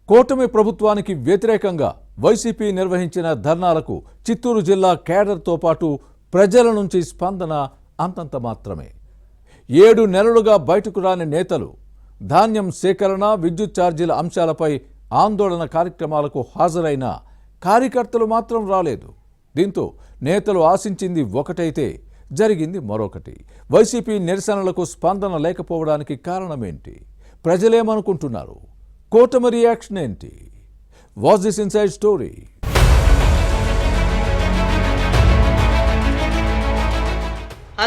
కూటమి ప్రభుత్వానికి వ్యతిరేకంగా వైసీపీ నిర్వహించిన ధర్నాలకు చిత్తూరు జిల్లా కేడర్తో పాటు ప్రజల నుంచి స్పందన అంతంత మాత్రమే. 7 నెలలుగా బయటకు రాని నేతలు ధాన్యం సేకరణ, విద్యుత్ ఛార్జీల అంశాలపై ఆందోళన కార్యక్రమాలకు హాజరైన కార్యకర్తలు మాత్రం రాలేదు. దీంతో నేతలు ఆశించింది ఒకటైతే జరిగింది మరొకటి. వైసీపీ నిరసనలకు స్పందన లేకపోవడానికి కారణమేంటి? ప్రజలేమనుకుంటున్నారు? కూటమి రియాక్షన్ ఏంటి? Watch this inside story.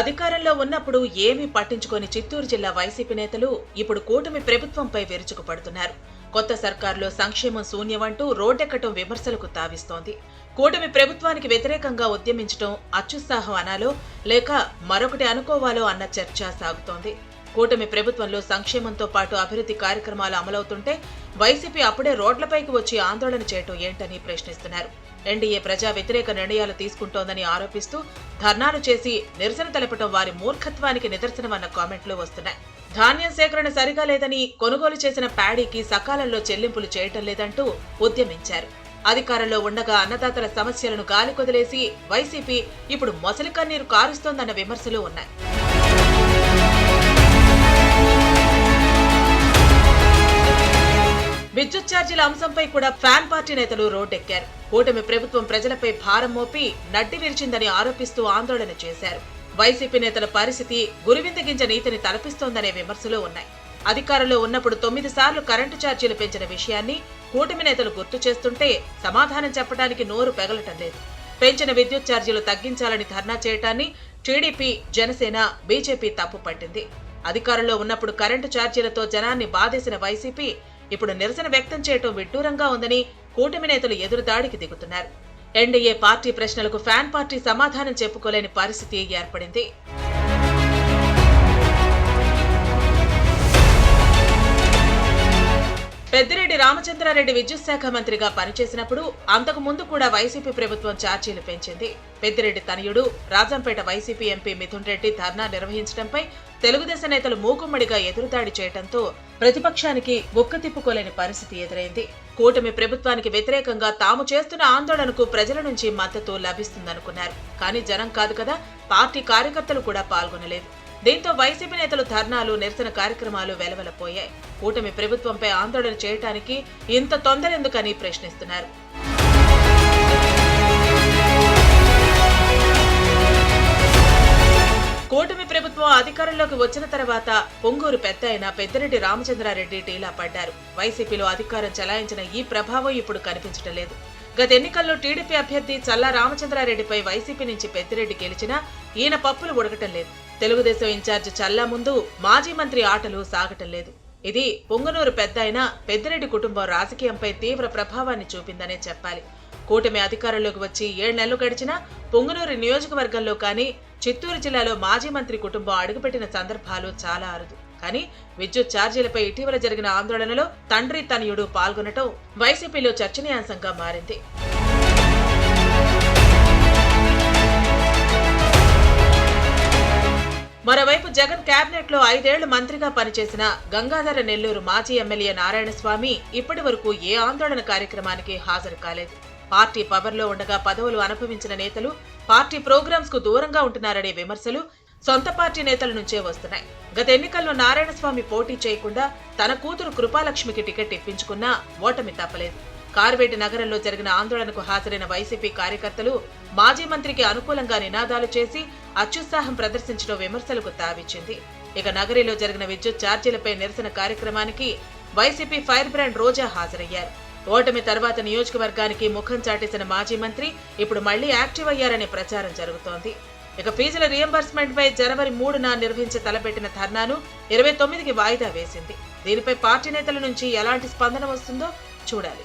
అధికారంలో ఉన్నప్పుడు ఏమీ పట్టించుకొని చిత్తూరు జిల్లా వైసీపీ నేతలు ఇప్పుడు కూటమి ప్రభుత్వంపై విరుచుకుపడుతున్నారు. కొత్త సర్కారులో సంక్షేమం శూన్యమంటూ రోడ్డెక్కటం విమర్శలకు తావిస్తోంది. కూటమి ప్రభుత్వానికి వ్యతిరేకంగా ఉద్యమించడం అత్యుత్సాహం అనాలో లేక మరొకటి అనుకోవాలో అన్న చర్చ సాగుతోంది. కూటమి ప్రభుత్వంలో సంక్షేమంతో పాటు అభివృద్ధి కార్యక్రమాలు అమలవుతుంటే వైసీపీ అప్పుడే రోడ్లపైకి వచ్చి ఆందోళన చేయటం ఏంటని ప్రశ్నిస్తున్నారు. ఎన్డీఏ ప్రజా వ్యతిరేక నిర్ణయాలు తీసుకుంటోందని ఆరోపిస్తూ ధర్నాలు చేసి నిరసన తెలపడం వారి మూర్ఖత్వానికి నిదర్శనమన్న కామెంట్లు వస్తున్నాయి. ధాన్యం సేకరణ సరిగా లేదని, కొనుగోలు చేసిన ప్యాడీకి సకాలంలో చెల్లింపులు చేయటం లేదంటూ ఉద్యమించారు. అధికారంలో ఉండగా అన్నదాతల సమస్యలను గాలికొదిలేసి వైసీపీ ఇప్పుడు మొసలి కన్నీరు కారుస్తోందన్న విమర్శలు ఉన్నాయి. విద్యుత్ ఛార్జీల అంశంపై కూడా ఫ్యాన్ పార్టీ నేతలు రోడ్డెక్కారు. కూటమి ప్రభుత్వం ప్రజలపై భారం మోపి నడ్డి విరిచిందని ఆరోపిస్తూ ఆందోళన చేశారు. వైసీపీ నేతల పరిస్థితి గురివిందగింజ నీతిని తలపిస్తోందనే విమర్శలు ఉన్నాయి. అధికారంలో ఉన్నప్పుడు 9 సార్లు కరెంటు ఛార్జీలు పెంచిన విషయాన్ని కూటమి నేతలు గుర్తు చేస్తుంటే సమాధానం చెప్పడానికి నోరు పెగలటం లేదు. పెంచిన విద్యుత్ ఛార్జీలు తగ్గించాలని ధర్నా చేయటాన్ని టీడీపీ, జనసేన, బీజేపీ తప్పుపట్టింది. అధికారంలో ఉన్నప్పుడు కరెంటు ఛార్జీలతో జనాన్ని బాధేసిన వైసీపీ ఇప్పుడు నిరసన వ్యక్తం చేయటం విడ్డూరంగా ఉందని కూటమి నేతలు ఎదురుదాడికి దిగుతున్నారు. ఎన్డీఏ పార్టీ ప్రశ్నలకు ఫ్యాన్ పార్టీ సమాధానం చెప్పుకోలేని పరిస్థితి ఏర్పడింది. పెద్దిరెడ్డి రామచంద్రారెడ్డి విద్యుత్ శాఖ మంత్రిగా పనిచేసినప్పుడు అంతకు ముందు కూడా వైసీపీ ప్రభుత్వం ఛార్జీలు పెంచింది. పెద్దిరెడ్డి తనయుడు రాజంపేట వైసీపీ ఎంపీ మిథున్ రెడ్డి ధర్నా నిర్వహించడంపై తెలుగుదేశం నేతలు మూకుమ్మడిగా ఎదురుదాడి చేయడంతో ప్రతిపక్షానికి గుక్క తిప్పుకోలేని పరిస్థితి ఎదురైంది. కూటమి ప్రభుత్వానికి వ్యతిరేకంగా తాము చేస్తున్న ఆందోళనకు ప్రజల నుంచి మద్దతు లభిస్తుందనుకున్నారు. కానీ జనం కాదు కదా, పార్టీ కార్యకర్తలు కూడా పాల్గొనలేదు. దీంతో వైసీపీ నేతలు ధర్నాలు, నిరసన కార్యక్రమాలు వెలవెలపోయాయి. కూటమి ప్రభుత్వంపై ఆందోళన చేయడానికి ఇంత తొందరెందుకని ప్రశ్నిస్తున్నారు. కూటమి ప్రభుత్వం అధికారంలోకి వచ్చిన తర్వాత పొంగూరు పెద్దాయన పెద్దిరెడ్డి రామచంద్రారెడ్డి టీలా పడ్డారు. వైసీపీలో అధికారం చెలాయించిన ఈ ప్రభావం ఇప్పుడు కనిపించడం లేదు. గత ఎన్నికల్లో టీడీపీ అభ్యర్థి చల్లా రామచంద్రారెడ్డిపై వైసీపీ నుంచి పెద్దిరెడ్డి గెలిచినా ఈయన పప్పులు ఉడకటం లేదు. తెలుగుదేశం ఇన్ఛార్జ్ చల్లా ముందు మాజీ మంత్రి ఆటలు సాగటం లేదు. ఇది పొంగనూరు పెద్దాయన పెద్దిరెడ్డి కుటుంబం రాజకీయంపై తీవ్ర ప్రభావాన్ని చూపిందనే చెప్పాలి. కూటమి అధికారంలోకి వచ్చి 7 నెలలు గడిచినా పొంగనూరు నియోజకవర్గంలో కానీ, చిత్తూరు జిల్లాలో మాజీ మంత్రి కుటుంబం అడుగుపెట్టిన సందర్భాలు చాలా అరుదు. కానీ విద్యుత్ ఛార్జీలపై ఇటీవల జరిగిన ఆందోళనలో తండ్రి తనయుడు పాల్గొనటం వైసీపీలో చర్చనీయాంశంగా మారింది. మరోవైపు జగన్ కేబినెట్ లో 5 ఏళ్లు మంత్రిగా పనిచేసిన గంగాధర నెల్లూరు మాజీ ఎమ్మెల్యే నారాయణస్వామి ఇప్పటి వరకు ఏ ఆందోళన కార్యక్రమానికి హాజరు కాలేదు. పార్టీ పవర్లో ఉండగా పదవులు అనుభవించిన నేతలు పార్టీ ప్రోగ్రామ్స్ కు దూరంగా ఉంటున్నారనే విమర్శలు సొంత పార్టీ నేతల నుంచే వస్తున్నాయి. గత ఎన్నికల్లో నారాయణస్వామి పోటీ చేయకుండా తన కూతురు కృపాలక్ష్మికి టికెట్ ఇప్పించుకున్నా ఓటమి తప్పలేదు. కార్వేటి నగరంలో జరిగిన ఆందోళనకు హాజరైన వైసీపీ కార్యకర్తలు మాజీ మంత్రికి అనుకూలంగా నినాదాలు చేసి అత్యుత్సాహం ప్రదర్శించడం విమర్శలకు తావిచ్చింది. ఇక నగరిలో జరిగిన విద్యుత్ ఛార్జీలపై నిరసన కార్యక్రమానికి వైసీపీ ఫైర్ బ్రాండ్ రోజా హాజరయ్యారు. ఓటమి తర్వాత నియోజకవర్గానికి ముఖం చాటేసిన మాజీ మంత్రి ఇప్పుడు మళ్లీ యాక్టివ్ అయ్యారనే ప్రచారం జరుగుతోంది. ఇక ఫీజుల రియంబర్స్మెంట్ పై జనవరి 3న నిర్వహించి తలపెట్టిన ధర్నాను 29కి వాయిదా వేసింది. దీనిపై పార్టీ నేతల నుంచి ఎలాంటి స్పందన వస్తుందో చూడాలి.